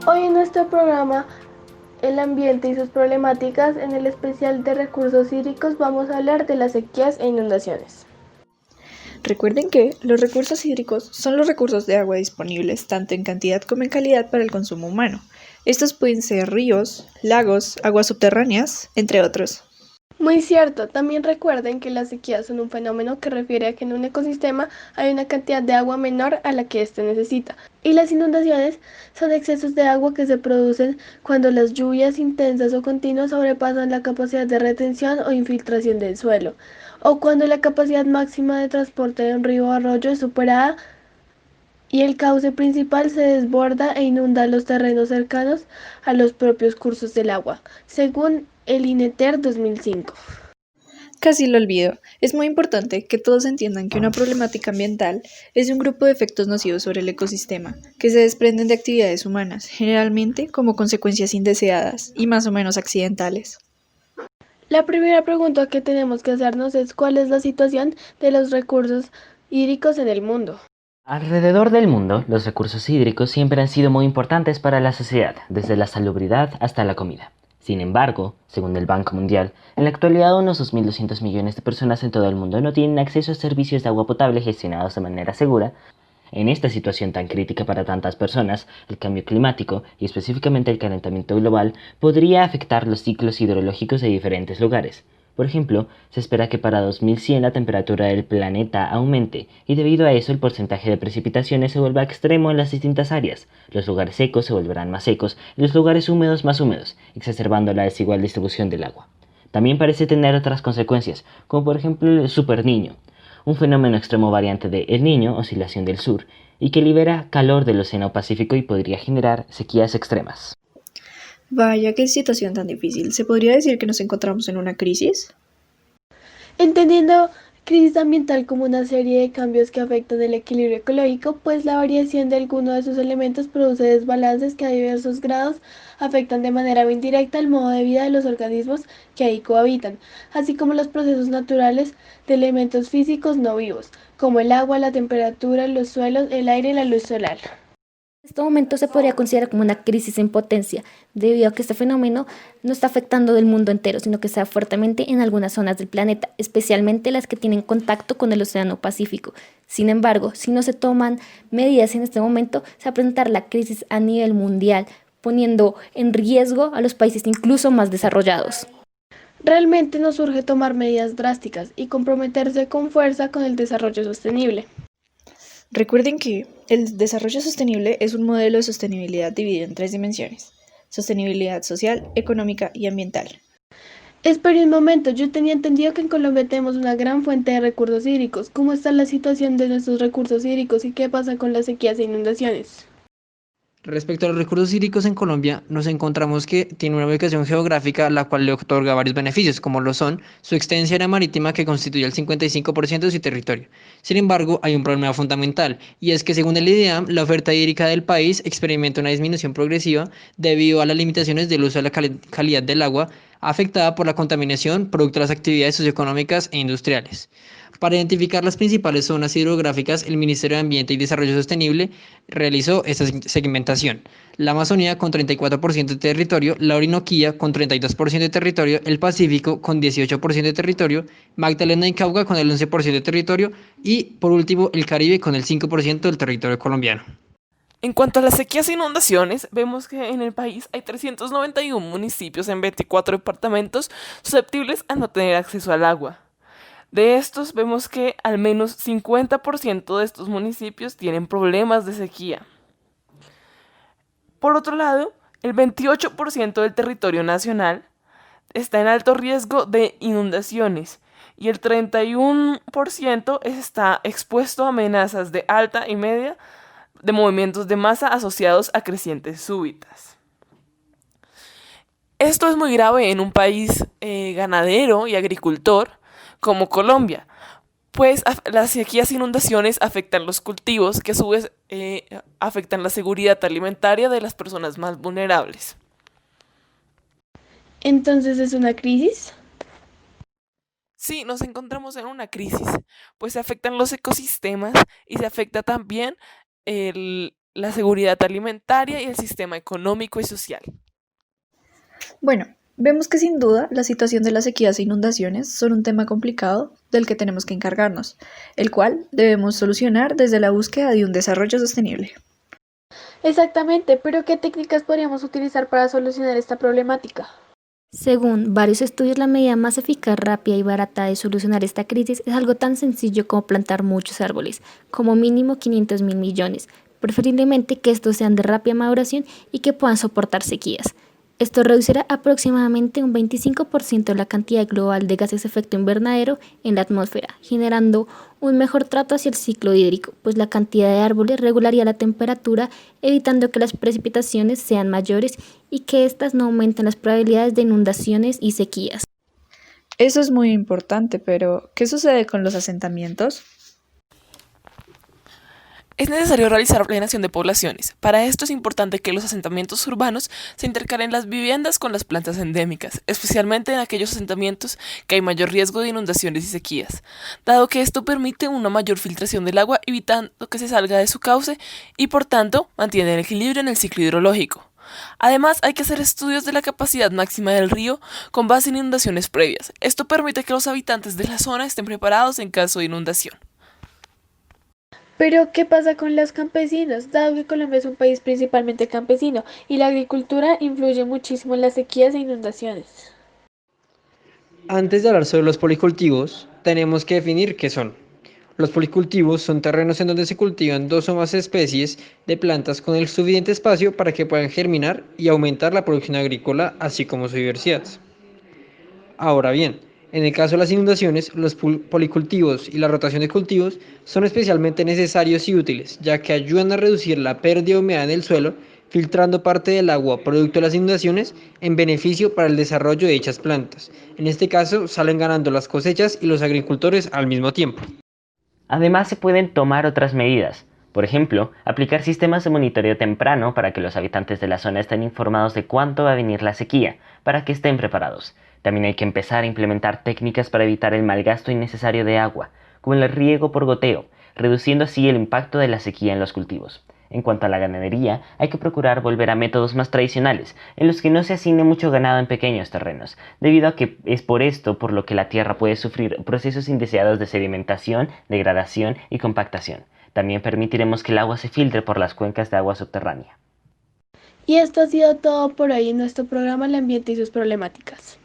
Hoy en nuestro programa El ambiente y sus problemáticas, en el especial de recursos hídricos, vamos a hablar de las sequías e inundaciones. Recuerden que los recursos hídricos son los recursos de agua disponibles tanto en cantidad como en calidad para el consumo humano. Estos pueden ser ríos, lagos, aguas subterráneas, entre otros. Muy cierto, también recuerden que las sequías son un fenómeno que refiere a que en un ecosistema hay una cantidad de agua menor a la que éste necesita. Y las inundaciones son excesos de agua que se producen cuando las lluvias intensas o continuas sobrepasan la capacidad de retención o infiltración del suelo, o cuando la capacidad máxima de transporte de un río o arroyo es superada y el cauce principal se desborda e inunda los terrenos cercanos a los propios cursos del agua, según el INETER 2005. Casi lo olvido. Es muy importante que todos entiendan que una problemática ambiental es un grupo de efectos nocivos sobre el ecosistema que se desprenden de actividades humanas, generalmente como consecuencias indeseadas y más o menos accidentales. La primera pregunta que tenemos que hacernos es ¿cuál es la situación de los recursos hídricos en el mundo? Alrededor del mundo, los recursos hídricos siempre han sido muy importantes para la sociedad, desde la salubridad hasta la comida. Sin embargo, según el Banco Mundial, en la actualidad unos 2.200 millones de personas en todo el mundo no tienen acceso a servicios de agua potable gestionados de manera segura. En esta situación tan crítica para tantas personas, el cambio climático, y específicamente el calentamiento global, podría afectar los ciclos hidrológicos de diferentes lugares. Por ejemplo, se espera que para 2100 la temperatura del planeta aumente, y debido a eso el porcentaje de precipitaciones se vuelva extremo en las distintas áreas. Los lugares secos se volverán más secos y los lugares húmedos más húmedos, exacerbando la desigual distribución del agua. También parece tener otras consecuencias, como por ejemplo el superniño, un fenómeno extremo variante de El Niño, oscilación del sur, y que libera calor del Océano Pacífico y podría generar sequías extremas. Vaya, qué situación tan difícil. ¿Se podría decir que nos encontramos en una crisis? Entendiendo crisis ambiental como una serie de cambios que afectan el equilibrio ecológico, pues la variación de alguno de sus elementos produce desbalances que a diversos grados afectan de manera indirecta el modo de vida de los organismos que ahí cohabitan, así como los procesos naturales de elementos físicos no vivos, como el agua, la temperatura, los suelos, el aire y la luz solar. En este momento se podría considerar como una crisis en potencia, debido a que este fenómeno no está afectando del mundo entero, sino que está fuertemente en algunas zonas del planeta, especialmente las que tienen contacto con el Océano Pacífico. Sin embargo, si no se toman medidas en este momento, se va a presentar la crisis a nivel mundial, poniendo en riesgo a los países incluso más desarrollados. Realmente nos urge tomar medidas drásticas y comprometerse con fuerza con el desarrollo sostenible. Recuerden que el desarrollo sostenible es un modelo de sostenibilidad dividido en tres dimensiones: sostenibilidad social, económica y ambiental. Espera un momento, yo tenía entendido que en Colombia tenemos una gran fuente de recursos hídricos. ¿Cómo está la situación de nuestros recursos hídricos y qué pasa con las sequías e inundaciones? Respecto a los recursos hídricos en Colombia, nos encontramos que tiene una ubicación geográfica la cual le otorga varios beneficios, como lo son su extensa área marítima que constituye el 55% de su territorio. Sin embargo, hay un problema fundamental, y es que según el IDEAM, la oferta hídrica del país experimenta una disminución progresiva debido a las limitaciones del uso de la calidad del agua afectada por la contaminación producto de las actividades socioeconómicas e industriales. Para identificar las principales zonas hidrográficas, el Ministerio de Ambiente y Desarrollo Sostenible realizó esta segmentación: la Amazonía con 34% de territorio, la Orinoquía con 32% de territorio, el Pacífico con 18% de territorio, Magdalena y Cauca con el 11% de territorio y, por último, el Caribe con el 5% del territorio colombiano. En cuanto a las sequías e inundaciones, vemos que en el país hay 391 municipios en 24 departamentos susceptibles a no tener acceso al agua. De estos, vemos que al menos 50% de estos municipios tienen problemas de sequía. Por otro lado, el 28% del territorio nacional está en alto riesgo de inundaciones y el 31% está expuesto a amenazas de alta y media de movimientos de masa asociados a crecientes súbitas. Esto es muy grave en un país ganadero y agricultor como Colombia, pues las sequías e inundaciones afectan los cultivos, que a su vez afectan la seguridad alimentaria de las personas más vulnerables. Entonces, ¿es una crisis? Sí, nos encontramos en una crisis, pues se afectan los ecosistemas y se afecta también la seguridad alimentaria y el sistema económico y social. Bueno, vemos que sin duda la situación de las sequías e inundaciones son un tema complicado del que tenemos que encargarnos, el cual debemos solucionar desde la búsqueda de un desarrollo sostenible. Exactamente, pero ¿qué técnicas podríamos utilizar para solucionar esta problemática? Según varios estudios, la medida más eficaz, rápida y barata de solucionar esta crisis es algo tan sencillo como plantar muchos árboles, como mínimo 500.000 millones, preferiblemente que estos sean de rápida maduración y que puedan soportar sequías. Esto reducirá aproximadamente un 25% la cantidad global de gases de efecto invernadero en la atmósfera, generando un mejor trato hacia el ciclo hídrico, pues la cantidad de árboles regularía la temperatura, evitando que las precipitaciones sean mayores y que éstas no aumenten las probabilidades de inundaciones y sequías. Eso es muy importante, pero ¿qué sucede con los asentamientos? Es necesario realizar planeación de poblaciones. Para esto es importante que los asentamientos urbanos se intercalen las viviendas con las plantas endémicas, especialmente en aquellos asentamientos que hay mayor riesgo de inundaciones y sequías, dado que esto permite una mayor filtración del agua, evitando que se salga de su cauce y por tanto mantiene el equilibrio en el ciclo hidrológico. Además, hay que hacer estudios de la capacidad máxima del río con base en inundaciones previas. Esto permite que los habitantes de la zona estén preparados en caso de inundación. Pero, ¿qué pasa con los campesinos? Dado que Colombia es un país principalmente campesino y la agricultura influye muchísimo en las sequías e inundaciones. Antes de hablar sobre los policultivos, tenemos que definir qué son. Los policultivos son terrenos en donde se cultivan dos o más especies de plantas con el suficiente espacio para que puedan germinar y aumentar la producción agrícola, así como su diversidad. Ahora bien, en el caso de las inundaciones, los policultivos y la rotación de cultivos son especialmente necesarios y útiles, ya que ayudan a reducir la pérdida de humedad en el suelo, filtrando parte del agua producto de las inundaciones en beneficio para el desarrollo de dichas plantas. En este caso, salen ganando las cosechas y los agricultores al mismo tiempo. Además, se pueden tomar otras medidas. Por ejemplo, aplicar sistemas de monitoreo temprano para que los habitantes de la zona estén informados de cuánto va a venir la sequía, para que estén preparados. También hay que empezar a implementar técnicas para evitar el malgasto innecesario de agua, como el riego por goteo, reduciendo así el impacto de la sequía en los cultivos. En cuanto a la ganadería, hay que procurar volver a métodos más tradicionales, en los que no se asigne mucho ganado en pequeños terrenos, debido a que es por esto por lo que la tierra puede sufrir procesos indeseados de sedimentación, degradación y compactación. También permitiremos que el agua se filtre por las cuencas de agua subterránea. Y esto ha sido todo por hoy en nuestro programa El ambiente y sus problemáticas.